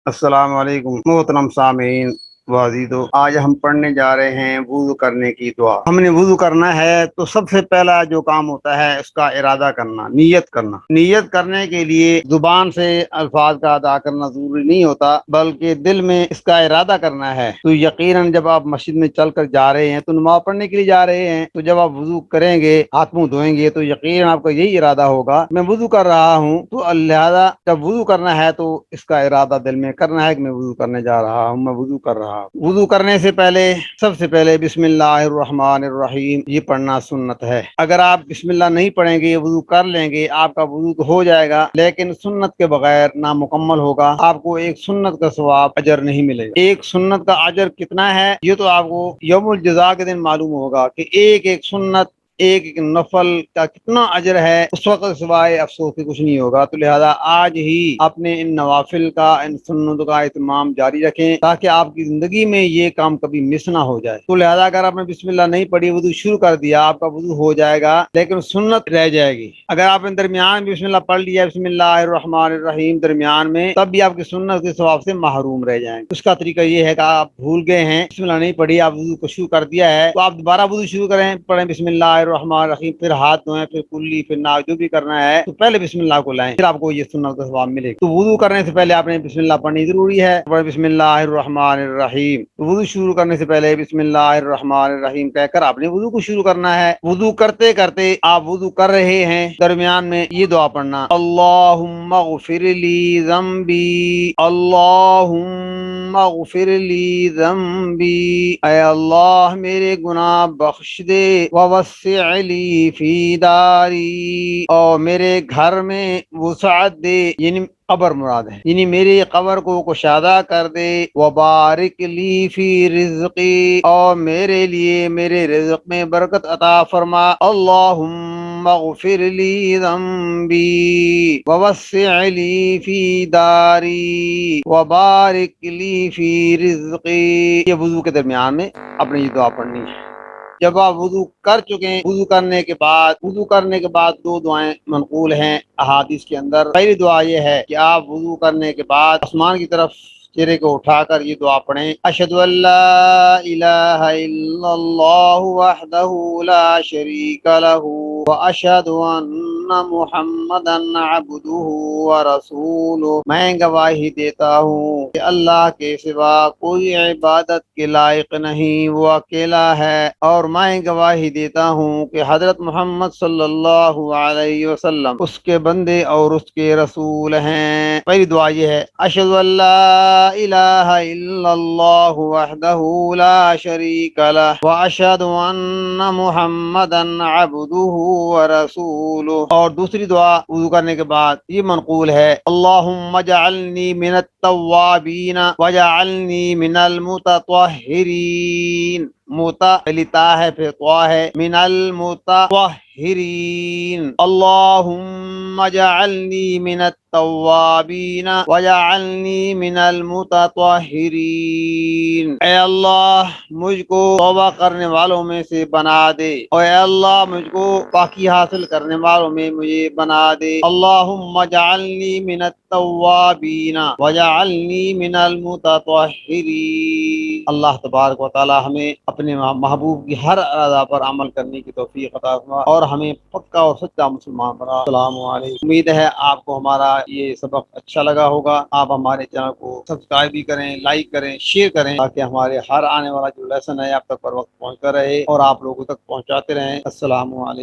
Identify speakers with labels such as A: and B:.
A: السلام علیکم محترم سامعین وعزیزو، آج ہم پڑھنے جا رہے ہیں وضو کرنے کی دعا۔ ہم نے وضو کرنا ہے تو سب سے پہلا جو کام ہوتا ہے اس کا ارادہ کرنا، نیت کرنا۔ نیت کرنے کے لیے زبان سے الفاظ کا ادا کرنا ضروری نہیں ہوتا، بلکہ دل میں اس کا ارادہ کرنا ہے۔ تو یقیناً جب آپ مسجد میں چل کر جا رہے ہیں تو نماز پڑھنے کے لیے جا رہے ہیں، تو جب آپ وضو کریں گے، ہاتھ منہ دھوئیں گے، تو یقیناً آپ کا یہی ارادہ ہوگا میں وضو کر رہا ہوں۔ تو لہذا جب وضو کرنا ہے تو اس کا ارادہ دل میں کرنا ہے کہ میں وضو کرنے جا رہا ہوں، میں وضو کر رہا ہوں۔ وضو کرنے سے پہلے سب سے پہلے بسم اللہ الرحمن الرحیم یہ پڑھنا سنت ہے۔ اگر آپ بسم اللہ نہیں پڑھیں گے، وضو کر لیں گے، آپ کا وضو تو ہو جائے گا، لیکن سنت کے بغیر نامکمل ہوگا۔ آپ کو ایک سنت کا ثواب اجر نہیں ملے گا۔ ایک سنت کا اجر کتنا ہے یہ تو آپ کو یوم الجزا کے دن معلوم ہوگا کہ ایک ایک سنت، ایک ایک نفل کا کتنا اجر ہے۔ اس وقت سوائے افسوس کے کچھ نہیں ہوگا۔ تو لہذا آج ہی اپنے ان نوافل کا، ان سنتوں کا اہتمام جاری رکھیں تاکہ آپ کی زندگی میں یہ کام کبھی مس نہ ہو جائے۔ تو لہذا اگر آپ نے بسم اللہ نہیں پڑھی، وضو شروع کر دیا، آپ کا وضو ہو جائے گا لیکن سنت رہ جائے گی۔ اگر آپ نے درمیان میں بسم اللہ پڑھ لیا، بسم اللہ الرحمن الرحیم درمیان میں، تب بھی آپ کی سنت کے ثواب سے محروم رہ جائیں گے۔ اس کا طریقہ یہ ہے کہ آپ بھول گئے ہیں، بسم اللہ نہیں پڑھی، آپ وضو کو شروع کر دیا ہے، تو آپ دوبارہ وضو شروع کریں، پڑھیں بسم اللہ الرحمن الرحیم، پھر ہاتھ دھوئیں، پھر کلی، پھر ناک، جو بھی کرنا ہے تو پہلے بسم اللہ کو لائیں، پھر آپ کو یہ سنت کا ثواب ملے گا۔ تو وضو کرنے سے پہلے آپ نے بسم اللہ پڑھنی ضروری ہے۔ پڑھیں بسم اللہ الرحمن الرحیم۔ وضو شروع کرنے سے پہلے بسم اللہ الرحمن الرحیم کہہ کر آپ نے وضو کو شروع کرنا ہے۔ وضو کرتے کرتے آپ وضو کر رہے ہیں، درمیان میں یہ دعا پڑھنا، اللہم اغفر لی ذنبی، اللہم اغفر لی ذنبی، اے اللہ میرے گناہ بخش دے، ووسع لی فی داری، اور میرے گھر میں وسعت دے، یعنی قبر مراد ہے، یعنی میری قبر کو کشادہ کر دے، وبارک لی فی رزقی، اور میرے لیے میرے رزق میں برکت عطا فرما، اللہم اغفر لی ذنبی ووسع لی فی داری وبارک لی فی رزقی۔ یہ وضو کے درمیان میں اپنے یہ دعا پڑھنی ہے۔ جب آپ وضو کر چکے ہیں، وضو کرنے کے بعد دو دعائیں منقول ہیں احادیث کے اندر۔ پہلی دعا یہ ہے کہ آپ وضو کرنے کے بعد آسمان کی طرف چہرے کو اٹھا کر یہ دعا پڑھیں، اشہد ان لا الہ الا اللہ وحدہ لا شریک لہ واشہد ان محمدا عبدہ ورسولہ، میں گواہی دیتا ہوں کہ اللہ کے سوا کوئی عبادت کے لائق نہیں، وہ اکیلا ہے، اور میں گواہی دیتا ہوں کہ حضرت محمد صلی اللہ علیہ وسلم اس کے بندے اور اس کے رسول ہیں۔ پہلی دعا یہ ہے، اشہد ان لا الہ الا اللہ وحدہ لا شریک لہ واشہد ان محمدا عبدہ ورسولہ۔ اور دوسری دعا وضو کرنے کے بعد یہ منقول ہے، اللہم اجعلنی من التوابین وجعلنی من المتطہرین، موتا پہلی تا ہے پھر طوا ہے، من المتطہرین، اللہم اجعلنی من التوابین وجعلنی من المتطہرین، اے اللہ مجھ کو توبہ کرنے والوں میں سے بنا دے، اور اے اللہ مجھ کو پاکی حاصل کرنے والوں میں مجھے بنا دے، اللہم اجعلنی من التوابین وجعلنی من المتطہرین۔ اللہ تبارک و تعالی ہمیں اپنے محبوب کی ہر ارادا پر عمل کرنے کی توفیق عطا فرما اور ہمیں پکا اور سچا مسلمان بنا۔ السلام علیکم۔ امید ہے آپ کو ہمارا یہ سبق اچھا لگا ہوگا۔ آپ ہمارے چینل کو سبسکرائب بھی کریں، لائک کریں، شیئر کریں تاکہ ہمارے ہر آنے والا جو لیسن ہے آپ تک پر وقت پہنچتا رہے اور آپ لوگوں تک پہنچاتے رہیں۔ السلام علیکم۔